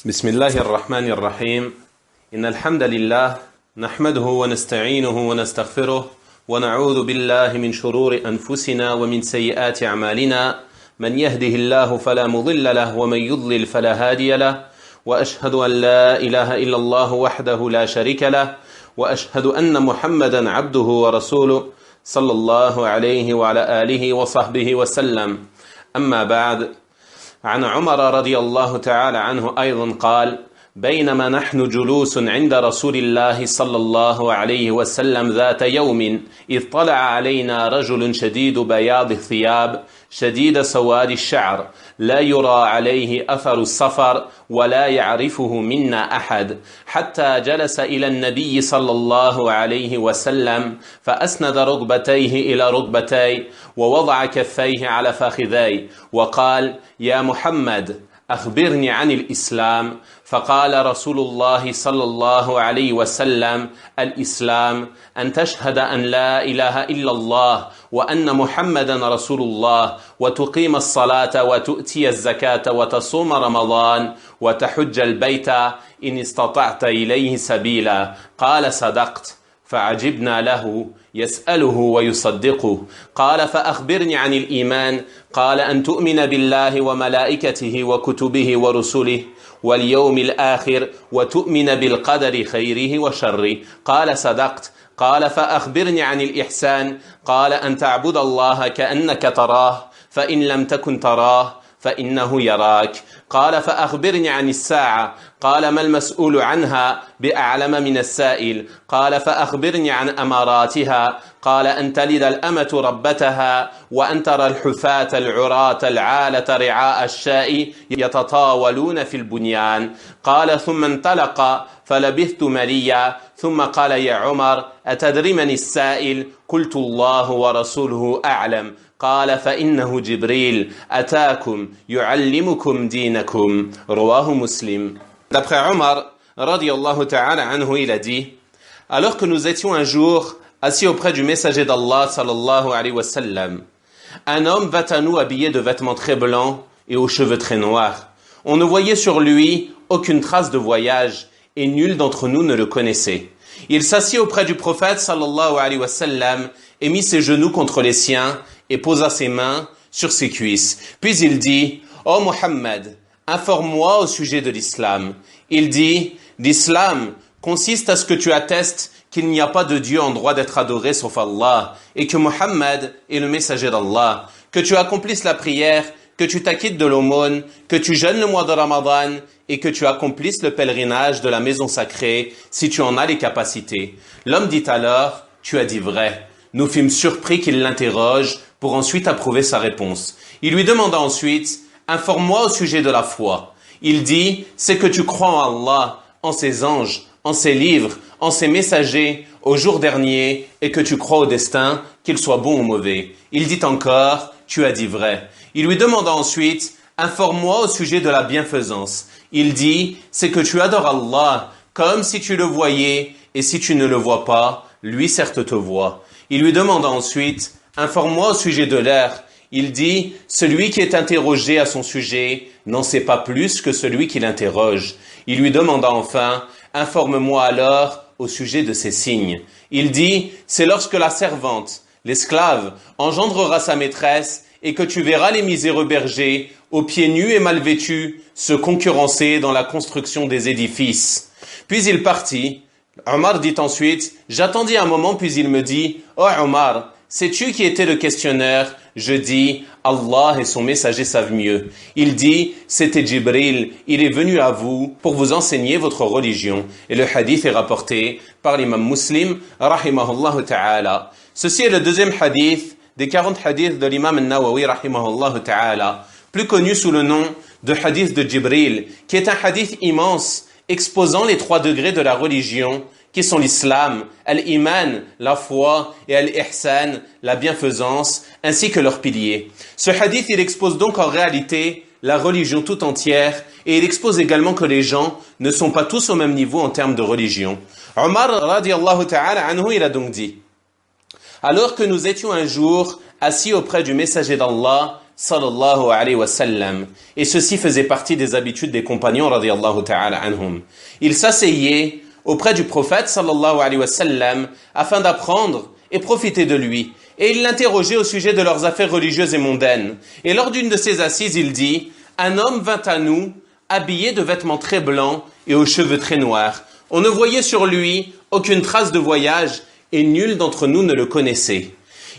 بسم الله الرحمن الرحيم إن الحمد لله نحمده ونستعينه ونستغفره ونعوذ بالله من شرور أنفسنا ومن سيئات أعمالنا من يهده الله فلا مضل له ومن يضلل فلا هادي له وأشهد أن لا إله إلا الله وحده لا شريك له وأشهد أن محمدا عبده ورسوله صلى الله عليه وعلى آله وصحبه وسلم أما بعد عن عمر رضي الله تعالى عنه أيضا قال بينما نحن جلوس عند رسول الله صلى الله عليه وسلم ذات يوم إذ طلع علينا رجل شديد بياض الثياب شديد سواد الشعر لا يرى عليه أثر السفر ولا يعرفه منا أحد حتى جلس إلى النبي صلى الله عليه وسلم فأسند ركبتيه إلى ركبتي ووضع كفيه على فخذي وقال يا محمد أخبرني عن الإسلام فقال رسول الله صلى الله عليه وسلم الإسلام أن تشهد أن لا إله إلا الله وأن محمدا رسول الله وتقيم الصلاة وتؤتي الزكاة وتصوم رمضان وتحج البيت إن استطعت إليه سبيلا قال صدقت فعجبنا له يسأله ويصدقه قال فأخبرني عن الإيمان قال أن تؤمن بالله وملائكته وكتبه ورسله واليوم الآخر وتؤمن بالقدر خيره وشره قال صدقت قال فأخبرني عن الإحسان قال أن تعبد الله كأنك تراه فإن لم تكن تراه فإنه يراك قال فأخبرني عن الساعة قال ما المسؤول عنها بأعلم من السائل قال فأخبرني عن أماراتها قال أن تلد الأمة ربتها وأن ترى الحفاة العراة العالة رعاء الشاء يتطاولون في البنيان قال ثم انطلق فلبثت مليا ثم قال يا عمر أتدري من السائل قلت الله ورسوله أعلم قال فإنه جبريل أتاكم يعلمكم دينكم رواه مسلم. D'après Omar, radiyallahu ta'ala anhu, il a dit, alors que nous étions un jour assis auprès du messager d'Allah sallallahu alayhi wa sallam, un homme vint à nous habillé de vêtements très blancs et aux cheveux très noirs. On ne voyait sur lui aucune trace de voyage et nul d'entre nous ne le connaissait. Il s'assit auprès du prophète sallallahu alayhi wa sallam et mit ses genoux contre les siens et posa ses mains sur ses cuisses. Puis il dit, « Ô Muhammad, informe-moi au sujet de l'islam. » Il dit, « L'islam consiste à ce que tu attestes qu'il n'y a pas de Dieu en droit d'être adoré sauf Allah et que Muhammad est le messager d'Allah, que tu accomplisses la prière, que tu t'acquittes de l'aumône, que tu jeûnes le mois de Ramadan et que tu accomplisses le pèlerinage de la maison sacrée si tu en as les capacités. » L'homme dit alors, « Tu as dit vrai. » Nous fûmes surpris qu'il l'interroge pour ensuite approuver sa réponse. Il lui demanda ensuite, « Informe-moi au sujet de la foi. » Il dit, « C'est que tu crois en Allah, en ses anges, en ses livres, en ses messagers, au jour dernier, et que tu crois au destin, qu'il soit bon ou mauvais. » Il dit encore, « Tu as dit vrai. » Il lui demanda ensuite, « Informe-moi au sujet de la bienfaisance. » Il dit, « C'est que tu adores Allah, comme si tu le voyais, et si tu ne le vois pas, lui certes te voit. » Il lui demanda ensuite, « Informe-moi au sujet de l'air. » Il dit, « Celui qui est interrogé à son sujet n'en sait pas plus que celui qui l'interroge. » Il lui demanda enfin, « Informe-moi alors au sujet de ces signes. » Il dit, « C'est lorsque la servante, l'esclave, engendrera sa maîtresse et que tu verras les miséreux bergers, aux pieds nus et mal vêtus, se concurrencer dans la construction des édifices. » Puis il partit. Omar dit ensuite, « J'attendis un moment, puis il me dit, « Oh Omar, sais-tu qui était le questionneur ?» Je dis, « Allah et son messager savent mieux. » Il dit, « C'était Jibril, il est venu à vous pour vous enseigner votre religion. » Et le hadith est rapporté par l'imam Muslim, rahimahullah ta'ala. Ceci est le deuxième hadith des 40 hadiths de l'imam Nawawi, rahimahullah ta'ala, plus connu sous le nom de hadith de Jibril, qui est un hadith immense, exposant les 3 degrés de la religion, qui sont l'islam, al-iman, la foi, et al-ihsan, la bienfaisance, ainsi que leurs piliers. Ce hadith, il expose donc en réalité la religion tout entière, et il expose également que les gens ne sont pas tous au même niveau en termes de religion. Omar, radiyallahu ta'ala anhu, il a donc dit, alors que nous étions un jour assis auprès du messager d'Allah, sallallahu alayhi wa sallam. Et ceci faisait partie des habitudes des compagnons radiyallahu ta'ala anhum. Ils s'asseyaient auprès du prophète sallallahu alayhi wa sallam afin d'apprendre et profiter de lui. Et ils l'interrogeaient au sujet de leurs affaires religieuses et mondaines. Et lors d'une de ces assises, il dit: un homme vint à nous, habillé de vêtements très blancs et aux cheveux très noirs. On ne voyait sur lui aucune trace de voyage et nul d'entre nous ne le connaissait.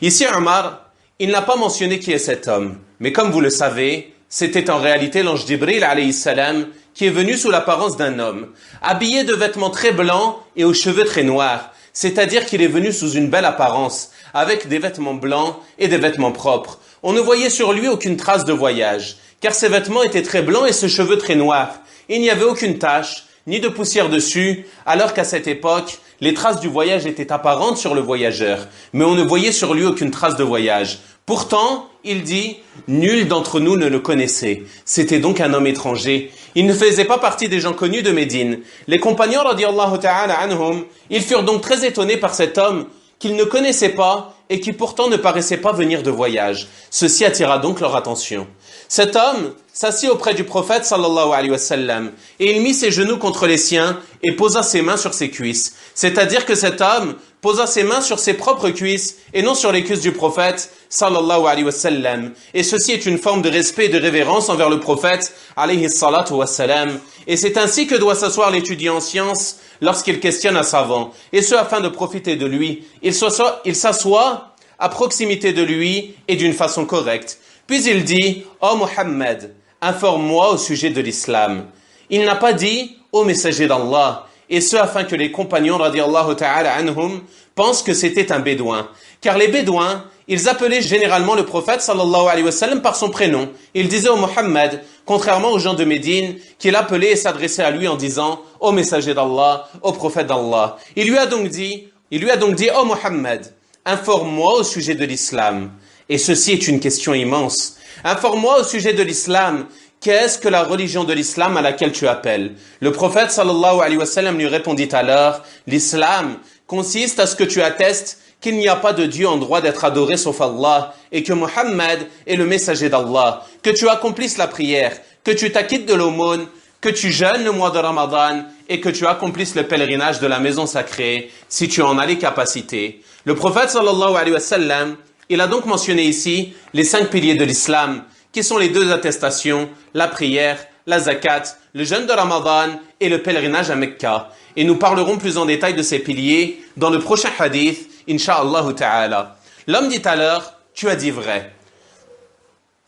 Ici, Omar, il n'a pas mentionné qui est cet homme. Mais comme vous le savez, c'était en réalité l'ange Jibril alayhi salam qui est venu sous l'apparence d'un homme, habillé de vêtements très blancs et aux cheveux très noirs. C'est-à-dire qu'il est venu sous une belle apparence, avec des vêtements blancs et des vêtements propres. On ne voyait sur lui aucune trace de voyage, car ses vêtements étaient très blancs et ses cheveux très noirs. Il n'y avait aucune tache, ni de poussière dessus, alors qu'à cette époque, les traces du voyage étaient apparentes sur le voyageur, mais on ne voyait sur lui aucune trace de voyage. Pourtant, il dit, nul d'entre nous ne le connaissait. C'était donc un homme étranger. Il ne faisait pas partie des gens connus de Médine. Les compagnons, radiyallahu ta'ala anhum, ils furent donc très étonnés par cet homme qu'ils ne connaissaient pas et qui pourtant ne paraissait pas venir de voyage. Ceci attira donc leur attention. Cet homme s'assit auprès du prophète sallallahu alayhi wa sallam et il mit ses genoux contre les siens et posa ses mains sur ses cuisses. C'est-à-dire que cet homme posa ses mains sur ses propres cuisses et non sur les cuisses du prophète sallallahu alayhi wa sallam. Et ceci est une forme de respect et de révérence envers le prophète alayhi salatu wa salam. Et c'est ainsi que doit s'asseoir l'étudiant en sciences lorsqu'il questionne un savant. Et ce afin de profiter de lui. Il s'assoit à proximité de lui et d'une façon correcte. Puis il dit, « Oh Muhammad, informe-moi au sujet de l'islam. » Il n'a pas dit, « Ô messager d'Allah », et ce afin que les compagnons radiyallahu ta'ala anhum pensent que c'était un bédouin. Car les bédouins, ils appelaient généralement le prophète sallallahu alayhi wa sallam par son prénom. Ils disaient au Muhammad, contrairement aux gens de Médine, qu'il appelait et s'adressait à lui en disant, « Ô messager d'Allah, ô prophète d'Allah ». Il lui a donc dit, « Ô Muhammad, informe-moi au sujet de l'islam. » Et ceci est une question immense. Informe-moi au sujet de l'islam. Qu'est-ce que la religion de l'islam à laquelle tu appelles? Le prophète sallallahu alayhi wa sallam lui répondit alors, l'islam consiste à ce que tu attestes qu'il n'y a pas de Dieu en droit d'être adoré sauf Allah et que Muhammad est le messager d'Allah, que tu accomplisses la prière, que tu t'acquittes de l'aumône, que tu jeûnes le mois de Ramadan et que tu accomplisses le pèlerinage de la maison sacrée si tu en as les capacités. Le prophète sallallahu alayhi wa sallam, il a donc mentionné ici les 5 piliers de l'islam, qui sont les 2 attestations, la prière, la zakat, le jeûne de Ramadan et le pèlerinage à Mecca. Et nous parlerons plus en détail de ces piliers dans le prochain hadith, insha'Allah ta'ala. L'homme dit alors, tu as dit vrai.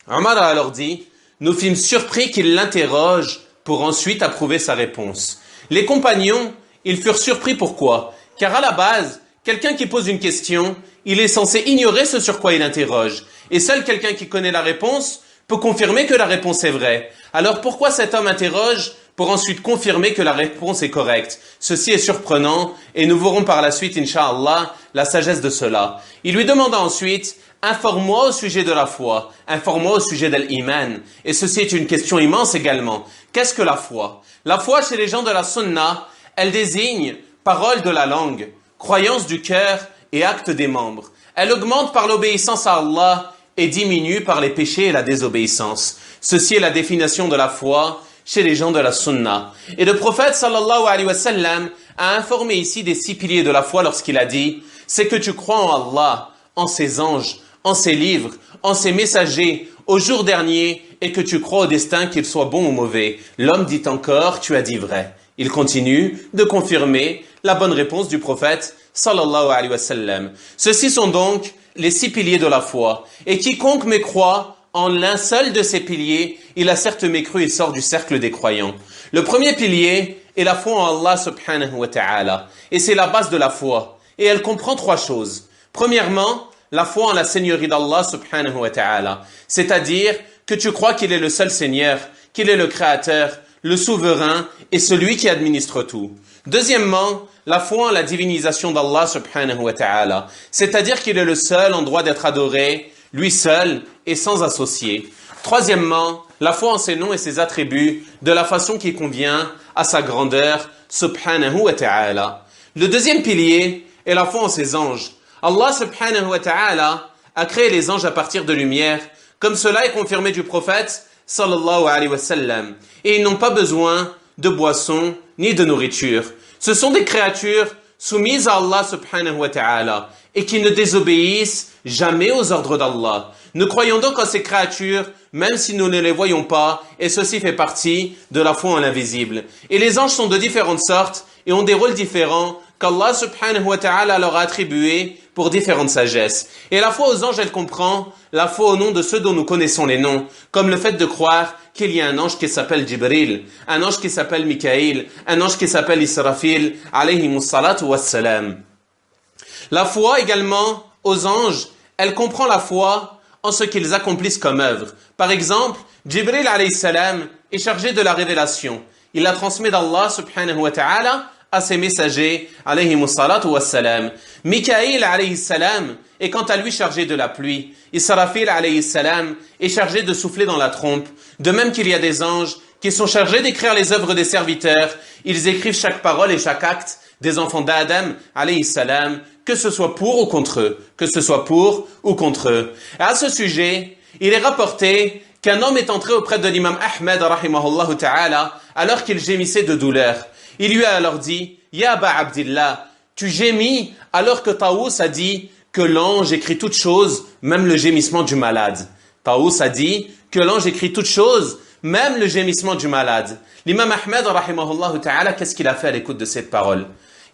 Omar a alors dit, nous fîmes surpris qu'il l'interroge pour ensuite approuver sa réponse. Les compagnons, ils furent surpris pourquoi? Car à la base, quelqu'un qui pose une question, il est censé ignorer ce sur quoi il interroge. Et seul quelqu'un qui connaît la réponse peut confirmer que la réponse est vraie. Alors pourquoi cet homme interroge pour ensuite confirmer que la réponse est correcte? Ceci est surprenant et nous verrons par la suite, incha'Allah, la sagesse de cela. Il lui demanda ensuite, informe-moi au sujet de la foi, informe-moi au sujet de l'iman. Et ceci est une question immense également. Qu'est-ce que la foi? La foi chez les gens de la sunna, elle désigne parole de la langue, croyance du cœur et acte des membres. Elle augmente par l'obéissance à Allah et diminue par les péchés et la désobéissance. Ceci est la définition de la foi chez les gens de la sunna. Et le prophète sallallahu alayhi wa sallam a informé ici des 6 piliers de la foi lorsqu'il a dit, c'est que tu crois en Allah, en ses anges, en ses livres, en ses messagers, au jour dernier, et que tu crois au destin qu'il soit bon ou mauvais. L'homme dit encore, tu as dit vrai. Il continue de confirmer la bonne réponse du prophète sallallahu alayhi wa sallam. Ceux-ci sont donc les 6 piliers de la foi. Et quiconque mécroit en l'un seul de ces piliers, il a certes mécru et sort du cercle des croyants. Le premier pilier est la foi en Allah subhanahu wa ta'ala. Et c'est la base de la foi. Et elle comprend 3 choses. Premièrement, la foi en la seigneurie d'Allah subhanahu wa ta'ala. C'est-à-dire que tu crois qu'il est le seul Seigneur, qu'il est le Créateur, le souverain et celui qui administre tout. Deuxièmement, la foi en la divinisation d'Allah subhanahu wa ta'ala. C'est-à-dire qu'il est le seul en droit d'être adoré, lui seul et sans associé. Troisièmement, la foi en ses noms et ses attributs de la façon qui convient à sa grandeur subhanahu wa ta'ala. Le deuxième pilier est la foi en ses anges. Allah subhanahu wa ta'ala a créé les anges à partir de lumière, comme cela est confirmé du prophète sallallahu alayhi wa sallam. Et ils n'ont pas besoin de boissons ni de nourriture. Ce sont des créatures soumises à Allah subhanahu wa ta'ala et qui ne désobéissent jamais aux ordres d'Allah. Nous croyons donc en ces créatures, même si nous ne les voyons pas, et ceci fait partie de la foi en l'invisible. Et les anges sont de différentes sortes et ont des rôles différents qu'Allah subhanahu wa ta'ala leur a attribués pour différentes sagesses. Et la foi aux anges, elle comprend la foi au nom de ceux dont nous connaissons les noms, comme le fait de croire qu'il y a un ange qui s'appelle Jibril, un ange qui s'appelle Mikaïl, un ange qui s'appelle Israfil, alayhimus salatu wassalam. La foi également aux anges, elle comprend la foi en ce qu'ils accomplissent comme œuvre. Par exemple, Jibril alayhi salam est chargé de la révélation. Il la transmet d'Allah subhanahu wa ta'ala à ses messagers alayhimus salatu wassalam. Mikaïl alayhi salam est quant à lui chargé de la pluie. Israfil alayhi salam est chargé de souffler dans la trompe. De même qu'il y a des anges qui sont chargés d'écrire les œuvres des serviteurs. Ils écrivent chaque parole et chaque acte des enfants d'Adam alayhi salam, que ce soit pour ou contre eux, que ce soit pour ou contre eux. Et à ce sujet, il est rapporté qu'un homme est entré auprès de l'imam Ahmed rahimahullah ta'ala alors qu'il gémissait de douleur. Il lui a alors dit « Ya Aba Abdillah, tu gémis alors que Taous a dit que l'ange écrit toutes choses, même le gémissement du malade. » Taous a dit que l'ange écrit toutes choses, même le gémissement du malade. L'imam Ahmed rahimahullah ta'ala, qu'est-ce qu'il a fait à l'écoute de cette parole?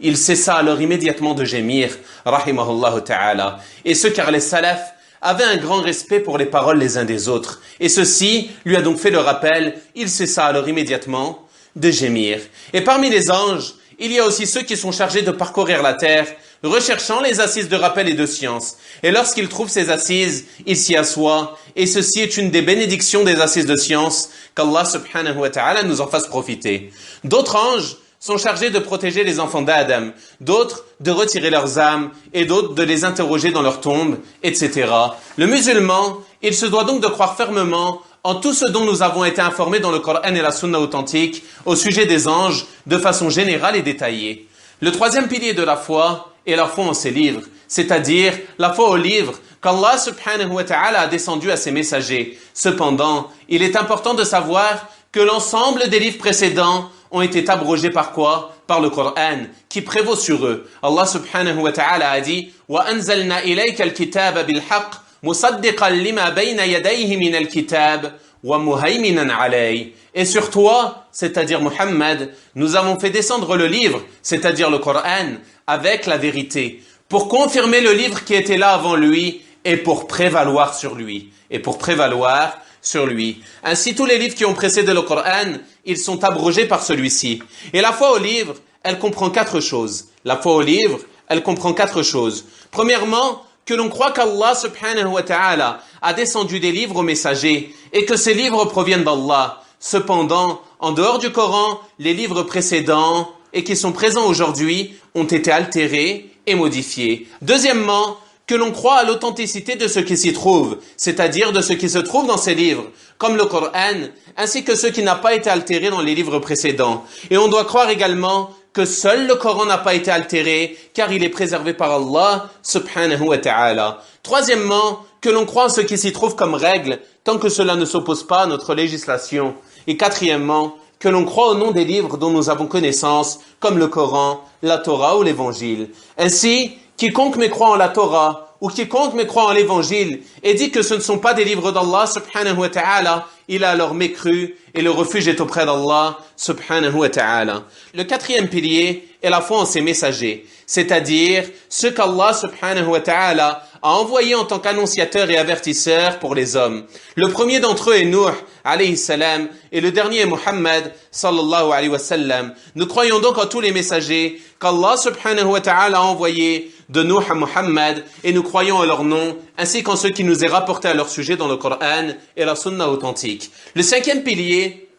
Il cessa alors immédiatement de gémir, rahimahullah ta'ala. Et ce car les salafs avaient un grand respect pour les paroles les uns des autres. Et ceci lui a donc fait le rappel, il cessa alors immédiatement de gémir. Et parmi les anges, il y a aussi ceux qui sont chargés de parcourir la terre, recherchant les assises de rappel et de science. Et lorsqu'ils trouvent ces assises, ils s'y assoient. Et ceci est une des bénédictions des assises de science, qu'Allah subhanahu wa ta'ala nous en fasse profiter. D'autres anges sont chargés de protéger les enfants d'Adam, d'autres de retirer leurs âmes, et d'autres de les interroger dans leur tombe, etc. Le musulman, il se doit donc de croire fermement en tout ce dont nous avons été informés dans le Coran et la Sunna authentique au sujet des anges de façon générale et détaillée. Le troisième pilier de la foi est la foi en ses livres, c'est-à-dire la foi aux livres qu'Allah subhanahu wa ta'ala a descendu à ses messagers. Cependant, il est important de savoir que l'ensemble des livres précédents ont été abrogés par quoi? Par le Coran, qui prévaut sur eux. Allah subhanahu wa ta'ala a dit « Wa anzalna ilayka al-kitaba bil-haqq musaddiqan lima bayna yadayhi min al-kitab wa muhaiminan alayhi » Et sur toi, c'est-à-dire Muhammad, nous avons fait descendre le livre, c'est-à-dire le Coran, avec la vérité, pour confirmer le livre qui était là avant lui et pour prévaloir sur lui. Et pour prévaloir sur lui. Ainsi, tous les livres qui ont précédé le Coran, ils sont abrogés par celui-ci. Et la foi au livre, elle comprend 4 choses. La foi au livre, elle comprend 4 choses. Premièrement, que l'on croit qu'Allah subhanahu wa ta'ala a descendu des livres aux messagers et que ces livres proviennent d'Allah. Cependant, en dehors du Coran, les livres précédents et qui sont présents aujourd'hui ont été altérés et modifiés. Deuxièmement, que l'on croit à l'authenticité de ce qui s'y trouve, c'est-à-dire de ce qui se trouve dans ces livres, comme le Coran, ainsi que ce qui n'a pas été altéré dans les livres précédents. Et on doit croire également que seul le Coran n'a pas été altéré, car il est préservé par Allah, subhanahu wa ta'ala. Troisièmement, que l'on croit en ce qui s'y trouve comme règle, tant que cela ne s'oppose pas à notre législation. Et quatrièmement, que l'on croit au nom des livres dont nous avons connaissance, comme le Coran, la Torah ou l'Évangile. Ainsi, quiconque mécroit en la Torah ou quiconque mécroit en l'Évangile et dit que ce ne sont pas des livres d'Allah subhanahu wa ta'ala, il a alors mécru et le refuge est auprès d'Allah subhanahu wa ta'ala. Le quatrième pilier est la foi en ses messagers, c'est-à-dire ce qu'Allah subhanahu wa ta'ala a envoyé en tant qu'annonciateur et avertisseur pour les hommes. Le premier d'entre eux est Nuh alayhi salam et le dernier est Muhammad sallallahu alayhi wa sallam. Nous croyons donc en tous les messagers qu'Allah subhanahu wa ta'ala a envoyés de Nuh à Muhammad et nous croyons en leur nom ainsi qu'en ce qui nous est rapporté à leur sujet dans le Coran et la Sunna authentique. Le cinquième pilier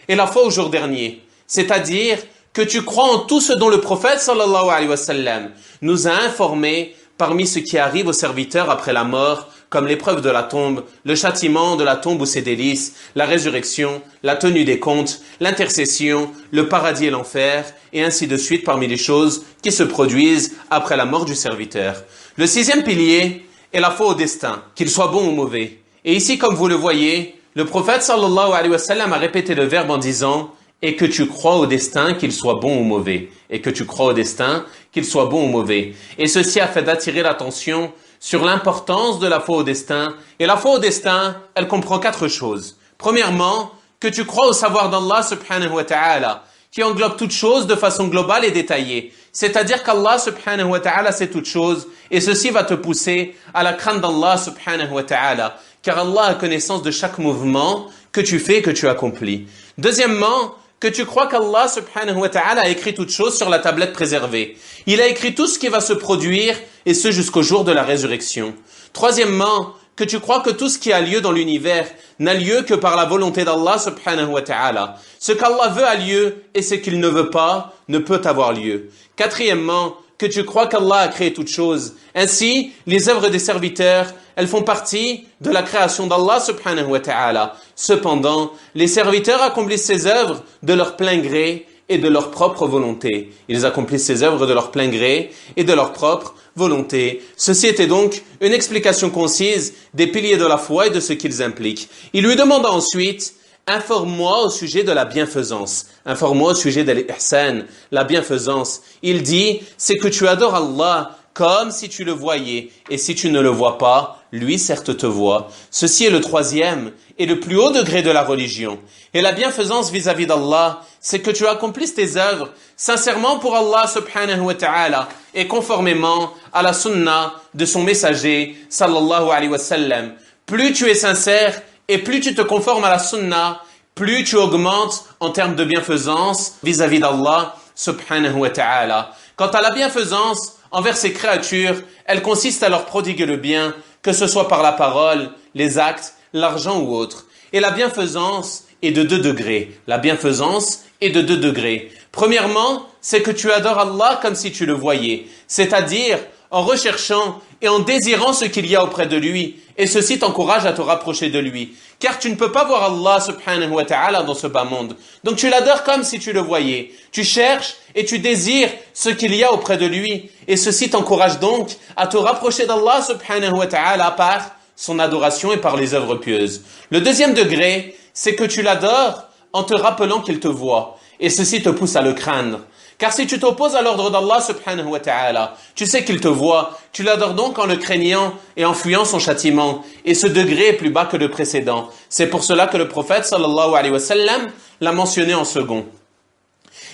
est la foi au jour dernier, c'est-à-dire que tu crois en tout ce dont le prophète sallallahu alayhi wa sallam nous a informés parmi ce qui arrive aux serviteurs après la mort, comme l'épreuve de la tombe, le châtiment de la tombe ou ses délices, la résurrection, la tenue des comptes, l'intercession, le paradis et l'enfer, et ainsi de suite parmi les choses qui se produisent après la mort du serviteur. Le sixième pilier est la foi au destin, qu'il soit bon ou mauvais. Et ici, comme vous le voyez, le prophète sallallahu alayhi wa sallam a répété le verbe en disant « et que tu crois au destin, qu'il soit bon ou mauvais ». Et que tu crois au destin, qu'il soit bon ou mauvais. Et ceci a fait d'attirer l'attention sur l'importance de la foi au destin. Et la foi au destin, elle comprend 4 choses. Premièrement, que tu crois au savoir d'Allah subhanahu wa ta'ala, qui englobe toutes choses de façon globale et détaillée. C'est-à-dire qu'Allah subhanahu wa ta'ala sait toutes choses, et ceci va te pousser à la crainte d'Allah subhanahu wa ta'ala, car Allah a connaissance de chaque mouvement que tu fais, que tu accomplis. Deuxièmement, que tu crois qu'Allah subhanahu wa ta'ala a écrit toutes choses sur la tablette préservée. Il a écrit tout ce qui va se produire, et ce jusqu'au jour de la résurrection. Troisièmement, que tu crois que tout ce qui a lieu dans l'univers n'a lieu que par la volonté d'Allah subhanahu wa ta'ala. Ce qu'Allah veut a lieu, et ce qu'il ne veut pas ne peut avoir lieu. Quatrièmement, que tu crois qu'Allah a créé toutes choses. Ainsi, les œuvres des serviteurs, elles font partie de la création d'Allah subhanahu wa ta'ala. Cependant, les serviteurs accomplissent ces œuvres de leur plein gré et de leur propre volonté. Ils accomplissent ces œuvres de leur plein gré et de leur propre volonté. Ceci était donc une explication concise des piliers de la foi et de ce qu'ils impliquent. Il lui demanda ensuite « Informe-moi au sujet de la bienfaisance. Informe-moi au sujet de l'ihsan, la bienfaisance. » Il dit « C'est que tu adores Allah comme si tu le voyais, et si tu ne le vois pas, lui certes te voit. » Ceci est le 3e et le plus haut degré de la religion. Et la bienfaisance vis-à-vis d'Allah, c'est que tu accomplisses tes œuvres sincèrement pour Allah subhanahu wa ta'ala et conformément à la sunna de son messager sallallahu alayhi wa sallam. Plus tu es sincère et plus tu te conformes à la sunna, plus tu augmentes en termes de bienfaisance vis-à-vis d'Allah subhanahu wa ta'ala. Quant à la bienfaisance envers ses créatures, elle consiste à leur prodiguer le bien, que ce soit par la parole, les actes, l'argent ou autre. Et la bienfaisance est de 2 degrés. La bienfaisance est de 2 degrés. Premièrement, c'est que tu adores Allah comme si tu le voyais, c'est-à-dire en recherchant et en désirant ce qu'il y a auprès de lui, et ceci t'encourage à te rapprocher de lui. Car tu ne peux pas voir Allah subhanahu wa ta'ala dans ce bas monde. Donc tu l'adores comme si tu le voyais. Tu cherches et tu désires ce qu'il y a auprès de lui, et ceci t'encourage donc à te rapprocher d'Allah subhanahu wa ta'ala par son adoration et par les œuvres pieuses. Le 2e degré, c'est que tu l'adores en te rappelant qu'il te voit, et ceci te pousse à le craindre. Car si tu t'opposes à l'ordre d'Allah subhanahu wa ta'ala, tu sais qu'il te voit, tu l'adores donc en le craignant et en fuyant son châtiment. Et ce degré est plus bas que le précédent. C'est pour cela que le prophète sallallahu alayhi wa sallam l'a mentionné en second.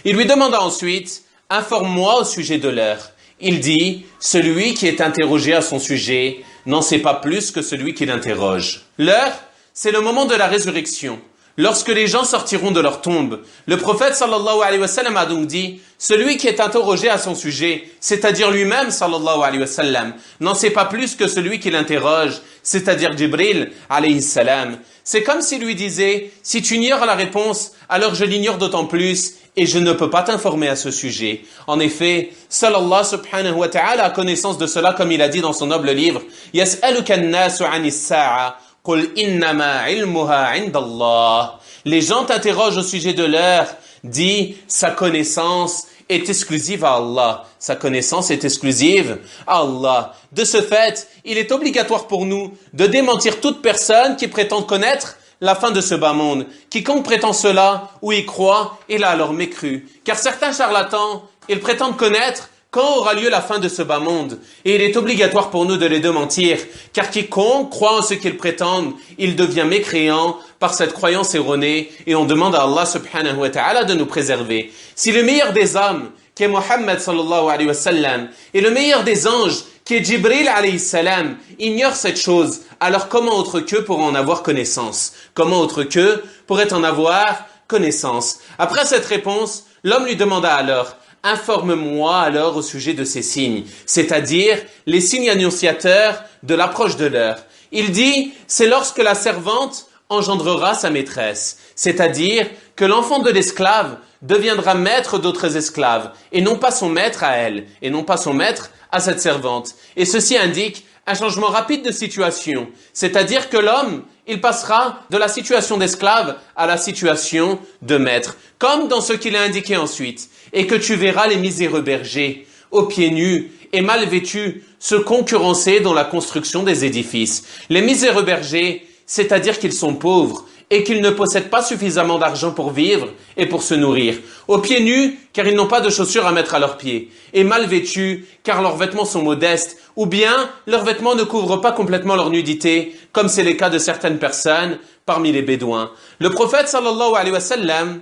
Il lui demanda ensuite, « Informe-moi au sujet de l'heure. » Il dit, « Celui qui est interrogé à son sujet n'en sait pas plus que celui qui l'interroge. » L'heure, c'est le moment de la résurrection. Lorsque les gens sortiront de leur tombe, le prophète sallallahu alayhi wa sallam a donc dit, celui qui est interrogé à son sujet, c'est-à-dire lui-même sallallahu alayhi wa sallam, n'en sait pas plus que celui qui l'interroge, c'est-à-dire Jibril alayhi salam. C'est comme s'il lui disait, si tu ignores la réponse, alors je l'ignore d'autant plus et je ne peux pas t'informer à ce sujet. En effet, seul Allah subhanahu wa ta'ala a connaissance de cela comme il a dit dans son noble livre, Yas'aluka an-nasu 'anis sa'a. Les gens t'interrogent au sujet de l'heure. Dis, sa connaissance est exclusive à Allah. Sa connaissance est exclusive à Allah. De ce fait, il est obligatoire pour nous de démentir toute personne qui prétend connaître la fin de ce bas monde. Quiconque prétend cela ou y croit, il a alors mécru. Car certains charlatans, ils prétendent connaître quand aura lieu la fin de ce bas monde. Et il est obligatoire pour nous de les démentir, car quiconque croit en ce qu'ils prétendent, il devient mécréant par cette croyance erronée, et on demande à Allah subhanahu wa ta'ala de nous préserver. Si le meilleur des hommes, qui est Mohammed sallallahu alayhi wa sallam, et le meilleur des anges, qui est Jibril alayhi salam, ignore cette chose, alors comment autre qu'eux pourrait en avoir connaissance? Comment autre qu'eux pourrait en avoir connaissance? Après cette réponse, l'homme lui demanda alors, informe-moi alors au sujet de ces signes, c'est-à-dire les signes annonciateurs de l'approche de l'heure. Il dit, c'est lorsque la servante engendrera sa maîtresse, c'est-à-dire que l'enfant de l'esclave deviendra maître d'autres esclaves, et non pas son maître à elle, et non pas son maître à cette servante. Et ceci indique un changement rapide de situation, c'est-à-dire que l'homme, il passera de la situation d'esclave à la situation de maître, comme dans ce qu'il a indiqué ensuite. Et que tu verras les miséreux bergers, aux pieds nus et mal vêtus, se concurrencer dans la construction des édifices. Les miséreux bergers, c'est-à-dire qu'ils sont pauvres et qu'ils ne possèdent pas suffisamment d'argent pour vivre et pour se nourrir. Aux pieds nus, car ils n'ont pas de chaussures à mettre à leurs pieds. Et mal vêtus, car leurs vêtements sont modestes. Ou bien, leurs vêtements ne couvrent pas complètement leur nudité, comme c'est le cas de certaines personnes parmi les Bédouins. Le prophète sallallahu alayhi wa sallam,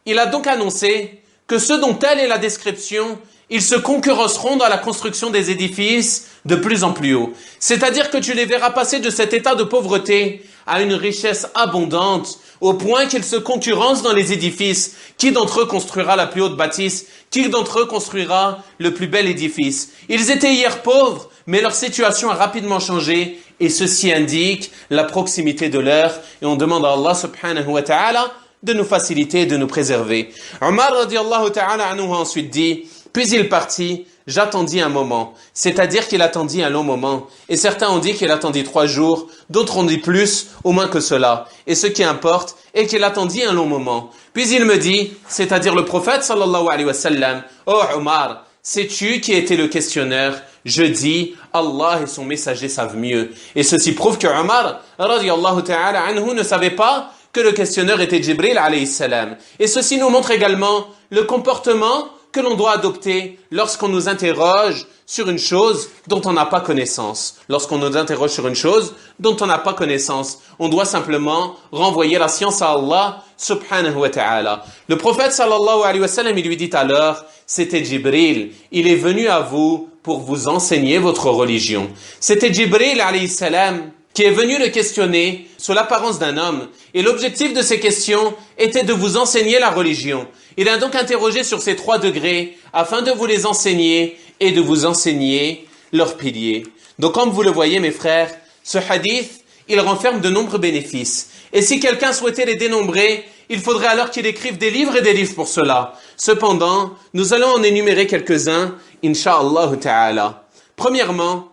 il a donc annoncé que ceux dont telle est la description, ils se concurrenceront dans la construction des édifices de plus en plus haut. C'est-à-dire que tu les verras passer de cet état de pauvreté à une richesse abondante, au point qu'ils se concurrencent dans les édifices. Qui d'entre eux construira la plus haute bâtisse? Qui d'entre eux construira le plus bel édifice? Ils étaient hier pauvres, mais leur situation a rapidement changé, et ceci indique la proximité de l'heure, et on demande à Allah subhanahu wa ta'ala de nous faciliter et de nous préserver. Omar radiallahu ta'ala anhu a ensuite dit: puis il partit, j'attendis un moment. C'est-à-dire qu'il attendit un long moment. Et certains ont dit qu'il attendit 3 jours, d'autres ont dit plus, au moins que cela. Et ce qui importe est qu'il attendit un long moment. Puis il me dit, c'est-à-dire le prophète sallallahu alayhi wa sallam: oh Omar, sais-tu qui était le questionneur? Je dis, Allah et son messager savent mieux. Et ceci prouve que Omar radiallahu ta'ala anhu ne savait pas que le questionneur était Jibril alayhi salam. Et ceci nous montre également le comportement que l'on doit adopter lorsqu'on nous interroge sur une chose dont on n'a pas connaissance. Lorsqu'on nous interroge sur une chose dont on n'a pas connaissance, on doit simplement renvoyer la science à Allah subhanahu wa ta'ala. Le prophète sallallahu alayhi wa sallam, il lui dit alors, c'était Jibril, il est venu à vous pour vous enseigner votre religion. C'était Jibril alayhi salam qui est venu le questionner sous l'apparence d'un homme. Et l'objectif de ces questions était de vous enseigner la religion. Il a donc interrogé sur ces 3 degrés afin de vous les enseigner et de vous enseigner leurs piliers. Donc comme vous le voyez mes frères, ce hadith, il renferme de nombreux bénéfices. Et si quelqu'un souhaitait les dénombrer, il faudrait alors qu'il écrive des livres et des livres pour cela. Cependant, nous allons en énumérer quelques-uns, insha'Allah ta'ala. Premièrement,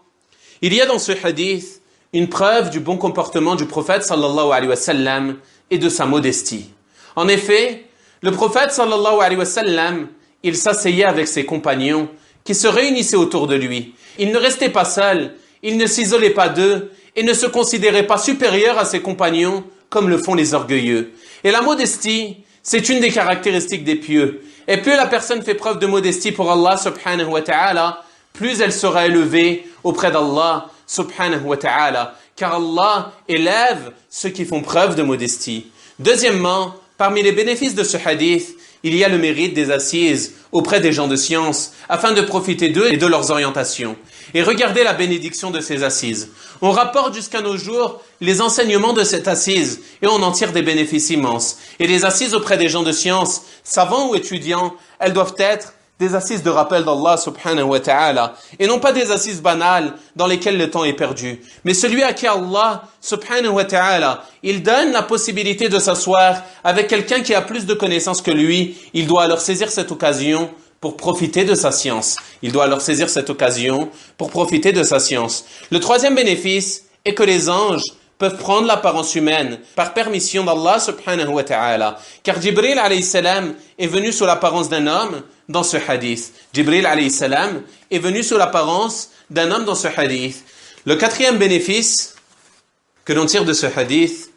il y a dans ce hadith une preuve du bon comportement du prophète sallallahu alayhi wa sallam et de sa modestie. En effet, le prophète sallallahu alayhi wa sallam, il s'asseyait avec ses compagnons qui se réunissaient autour de lui. Il ne restait pas seul, il ne s'isolait pas d'eux et ne se considérait pas supérieur à ses compagnons comme le font les orgueilleux. Et la modestie, c'est une des caractéristiques des pieux. Et plus la personne fait preuve de modestie pour Allah subhanahu wa ta'ala, plus elle sera élevée auprès d'Allah subhanahu wa ta'ala, car Allah élève ceux qui font preuve de modestie. Deuxièmement, parmi les bénéfices de ce hadith, il y a le mérite des assises auprès des gens de science, afin de profiter d'eux et de leurs orientations. Et regardez la bénédiction de ces assises. On rapporte jusqu'à nos jours les enseignements de cette assise, et on en tire des bénéfices immenses. Et les assises auprès des gens de science, savants ou étudiants, elles doivent être des assises de rappel d'Allah subhanahu wa ta'ala, et non pas des assises banales dans lesquelles le temps est perdu. Mais celui à qui Allah subhanahu wa ta'ala, il donne la possibilité de s'asseoir avec quelqu'un qui a plus de connaissances que lui, il doit alors saisir cette occasion pour profiter de sa science. Il doit alors saisir cette occasion pour profiter de sa science. Le troisième bénéfice est que les anges peuvent prendre l'apparence humaine par permission d'Allah subhanahu wa ta'ala. Car Jibril alayhi salam est venu sous l'apparence d'un homme dans ce hadith. Jibril alayhi salam est venu sous l'apparence d'un homme dans ce hadith. Le quatrième bénéfice que l'on tire de ce hadith,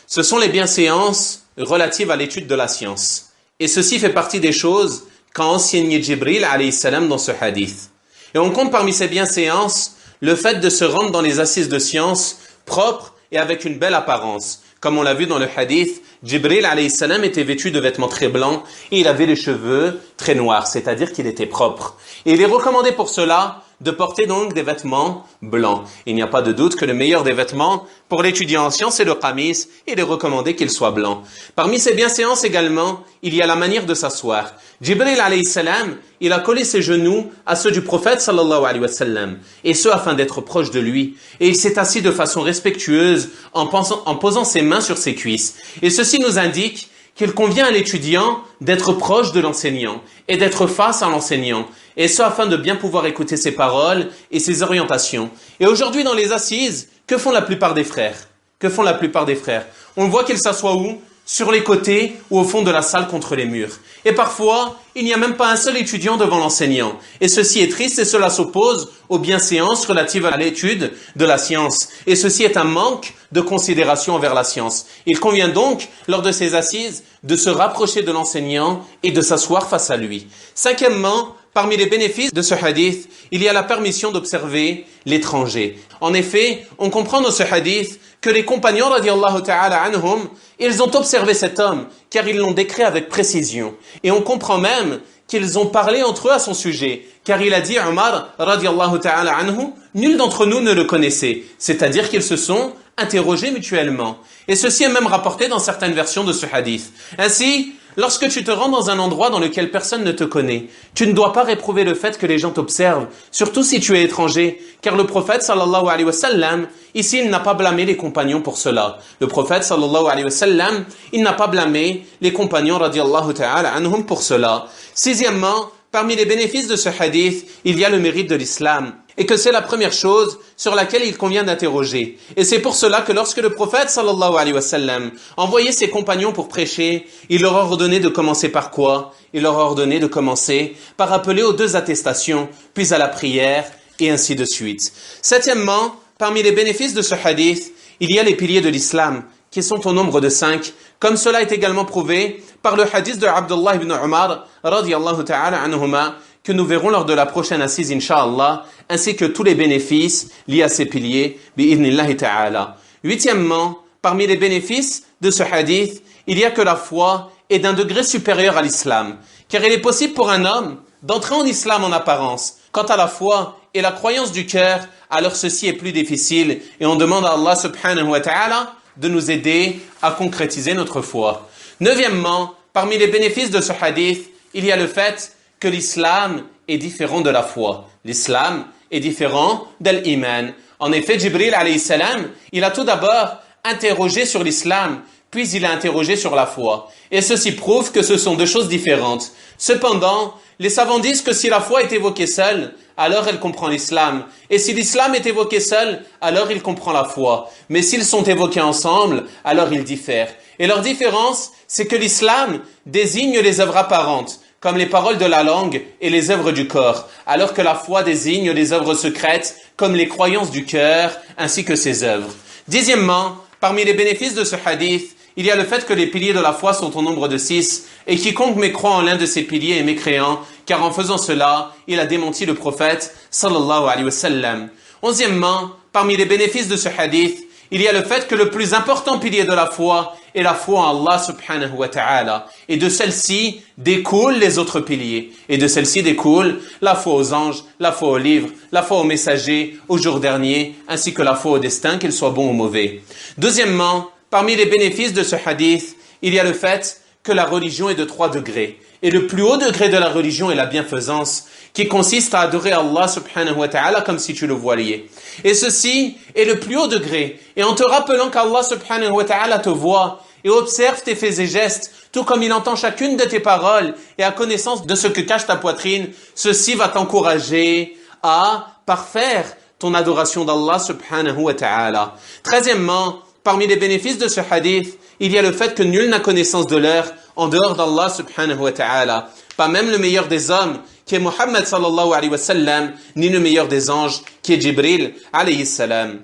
ce sont les bienséances relatives à l'étude de la science. Et ceci fait partie des choses qu'a enseigné Jibril alayhi salam dans ce hadith. Et on compte parmi ces bienséances le fait de se rendre dans les assises de science propres et avec une belle apparence. Comme on l'a vu dans le hadith, Jibril alayhi salam était vêtu de vêtements très blancs et il avait les cheveux très noirs, c'est-à-dire qu'il était propre. Et il est recommandé pour cela de porter donc des vêtements blancs. Il n'y a pas de doute que le meilleur des vêtements pour l'étudiant en sciences est le qamis, et il est recommandé qu'il soit blanc. Parmi ces bienséances également, il y a la manière de s'asseoir. Jibril alayhi salam, il a collé ses genoux à ceux du prophète sallallahu alayhi wa sallam, et ce afin d'être proche de lui. Et il s'est assis de façon respectueuse en posant ses mains sur ses cuisses. Et ceci nous indique qu'il convient à l'étudiant d'être proche de l'enseignant et d'être face à l'enseignant, et ce afin de bien pouvoir écouter ses paroles et ses orientations. Et aujourd'hui dans les assises, que font la plupart des frères? Que font la plupart des frères? On voit qu'ils s'assoient où? sur les côtés ou au fond de la salle contre les murs. Et parfois, il n'y a même pas un seul étudiant devant l'enseignant. Et ceci est triste et cela s'oppose aux bienséances relatives à l'étude de la science. Et ceci est un manque de considération envers la science. Il convient donc, lors de ces assises, de se rapprocher de l'enseignant et de s'asseoir face à lui. Cinquièmement, parmi les bénéfices de ce hadith, il y a la permission d'observer l'étranger. En effet, on comprend dans ce hadith que les compagnons radiallahu ta'ala anhum, ils ont observé cet homme, car ils l'ont décrit avec précision. Et on comprend même qu'ils ont parlé entre eux à son sujet, car il a dit, Omar radiallahu ta'ala anhu, nul d'entre nous ne le connaissait. C'est-à-dire qu'ils se sont interrogés mutuellement. Et ceci est même rapporté dans certaines versions de ce hadith. Ainsi, lorsque tu te rends dans un endroit dans lequel personne ne te connaît, tu ne dois pas réprouver le fait que les gens t'observent, surtout si tu es étranger, car le prophète sallallahu alayhi wa sallam, ici il n'a pas blâmé les compagnons pour cela. Le prophète sallallahu alayhi wa sallam, il n'a pas blâmé les compagnons radiallahu ta'ala anhum pour cela. Sixièmement, parmi les bénéfices de ce hadith, il y a le mérite de l'islam, et que c'est la première chose sur laquelle il convient d'interroger. Et c'est pour cela que lorsque le prophète sallallahu alayhi wa sallam envoyait ses compagnons pour prêcher, il leur a ordonné de commencer par quoi? Il leur a ordonné de commencer par appeler aux 2 attestations, puis à la prière, et ainsi de suite. Septièmement, parmi les bénéfices de ce hadith, il y a les piliers de l'islam, qui sont au nombre de 5, comme cela est également prouvé par le hadith de Abdullah ibn Umar, radiyallahu ta'ala anhuma, que nous verrons lors de la prochaine assise, incha'Allah, ainsi que tous les bénéfices liés à ces piliers, bi'idhnillahi ta'ala. Huitièmement, parmi les bénéfices de ce hadith, il y a que la foi est d'un degré supérieur à l'islam, car il est possible pour un homme d'entrer en islam en apparence. Quant à la foi et la croyance du cœur, alors ceci est plus difficile, et on demande à Allah subhanahu wa ta'ala de nous aider à concrétiser notre foi. Neuvièmement, parmi les bénéfices de ce hadith, il y a le fait que l'islam est différent de la foi. L'islam est différent de l'iman. En effet, Jibril alayhi salam, il a tout d'abord interrogé sur l'islam, puis il a interrogé sur la foi. Et ceci prouve que ce sont 2 choses différentes. Cependant, les savants disent que si la foi est évoquée seule, alors elle comprend l'islam. Et si l'islam est évoqué seul, alors il comprend la foi. Mais s'ils sont évoqués ensemble, alors ils diffèrent. Et leur différence, c'est que l'islam désigne les œuvres apparentes, comme les paroles de la langue et les œuvres du corps, alors que la foi désigne les œuvres secrètes, comme les croyances du cœur, ainsi que ses œuvres. Dixièmement, parmi les bénéfices de ce hadith, il y a le fait que les piliers de la foi sont au nombre de 6, et quiconque mécroit en l'un de ces piliers est mécréant, car en faisant cela, il a démenti le prophète, sallallahu alayhi wa sallam. Onzièmement, parmi les bénéfices de ce hadith, il y a le fait que le plus important pilier de la foi est la foi en Allah subhanahu wa ta'ala. Et de celle-ci découlent les autres piliers. Et de celle-ci découle la foi aux anges, la foi aux livres, la foi aux messagers, au jour dernier, ainsi que la foi au destin, qu'il soit bon ou mauvais. Deuxièmement, parmi les bénéfices de ce hadith, il y a le fait que la religion est de 3 degrés. Et le plus haut degré de la religion est la bienfaisance, qui consiste à adorer Allah subhanahu wa ta'ala comme si tu le voyais. Et ceci est le plus haut degré. Et en te rappelant qu'Allah subhanahu wa ta'ala te voit et observe tes faits et gestes, tout comme il entend chacune de tes paroles et a connaissance de ce que cache ta poitrine, ceci va t'encourager à parfaire ton adoration d'Allah subhanahu wa ta'ala. 13e, parmi les bénéfices de ce hadith, il y a le fait que nul n'a connaissance de l'heure en dehors d'Allah subhanahu wa ta'ala. Pas même le meilleur des hommes, qui est Muhammad sallallahu alayhi wa sallam, ni le meilleur des anges, qui est Jibril alayhi salam.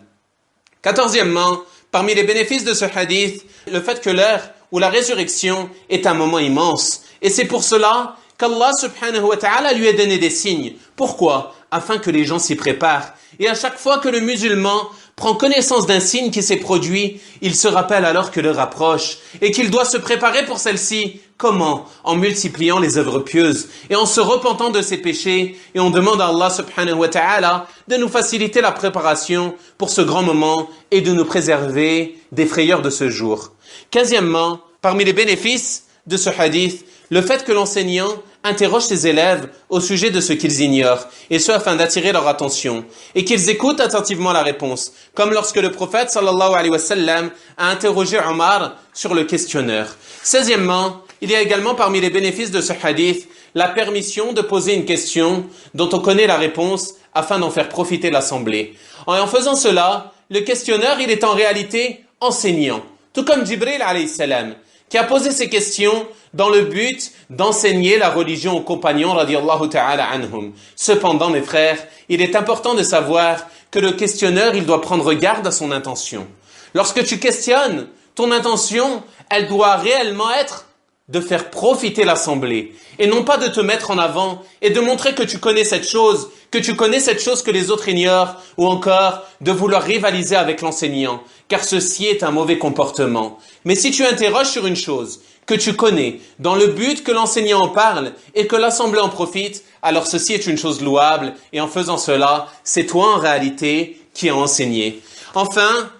14e, parmi les bénéfices de ce hadith, le fait que l'heure ou la résurrection est un moment immense. Et c'est pour cela qu'Allah subhanahu wa ta'ala lui a donné des signes. Pourquoi? Afin que les gens s'y préparent. Et à chaque fois que le musulman prend connaissance d'un signe qui s'est produit, il se rappelle alors que l'heure approche et qu'il doit se préparer pour celle-ci. Comment? En multipliant les œuvres pieuses et en se repentant de ses péchés, et on demande à Allah subhanahu wa ta'ala de nous faciliter la préparation pour ce grand moment et de nous préserver des frayeurs de ce jour. 15e, parmi les bénéfices de ce hadith, le fait que l'enseignant interroge ses élèves au sujet de ce qu'ils ignorent, et ce afin d'attirer leur attention, et qu'ils écoutent attentivement la réponse, comme lorsque le prophète sallallahu alayhi wa sallam a interrogé Omar sur le questionneur. 16e, il y a également parmi les bénéfices de ce hadith la permission de poser une question dont on connaît la réponse afin d'en faire profiter l'assemblée. En faisant cela, le questionneur il est en réalité enseignant, tout comme Jibril alayhi salam, qui a posé ces questions dans le but d'enseigner la religion aux compagnons radiyallahu ta'ala anhum. Cependant, mes frères, il est important de savoir que le questionneur, il doit prendre garde à son intention. Lorsque tu questionnes, ton intention, elle doit réellement être de faire profiter l'assemblée et non pas de te mettre en avant et de montrer que tu connais cette chose que les autres ignorent ou encore de vouloir rivaliser avec l'enseignant, car ceci est un mauvais comportement. Mais si tu interroges sur une chose que tu connais dans le but que l'enseignant en parle et que l'assemblée en profite, alors ceci est une chose louable et en faisant cela, c'est toi en réalité qui as enseigné. Enfin,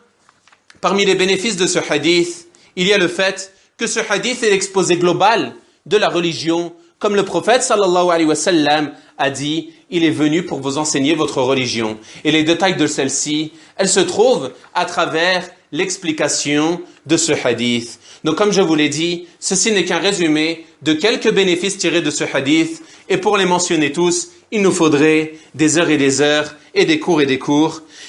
parmi les bénéfices de ce hadith, il y a le fait que ce hadith est l'exposé global de la religion, comme le prophète sallallahu alayhi wa sallam a dit, il est venu pour vous enseigner votre religion. Et les détails de celle-ci, elles se trouvent à travers l'explication de ce hadith. Donc comme je vous l'ai dit, ceci n'est qu'un résumé de quelques bénéfices tirés de ce hadith, et pour les mentionner tous, il nous faudrait des heures et des heures, et des cours.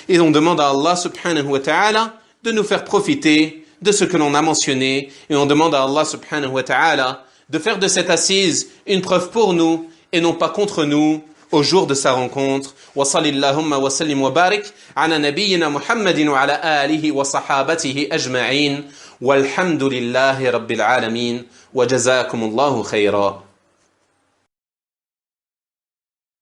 Et on demande à Allah subhanahu wa ta'ala de nous faire profiter de ce que l'on a mentionné, et on demande à Allah subhanahu wa ta'ala de faire de cette assise une preuve pour nous et non pas contre nous au jour de sa rencontre. Wa sallallahu wa sallim wa barik ala nabiyyina Muhammadin wa ala alihi wa sahabatihi ajma'in walhamdulillahi rabbil alamin wa jazakumullahu khayra.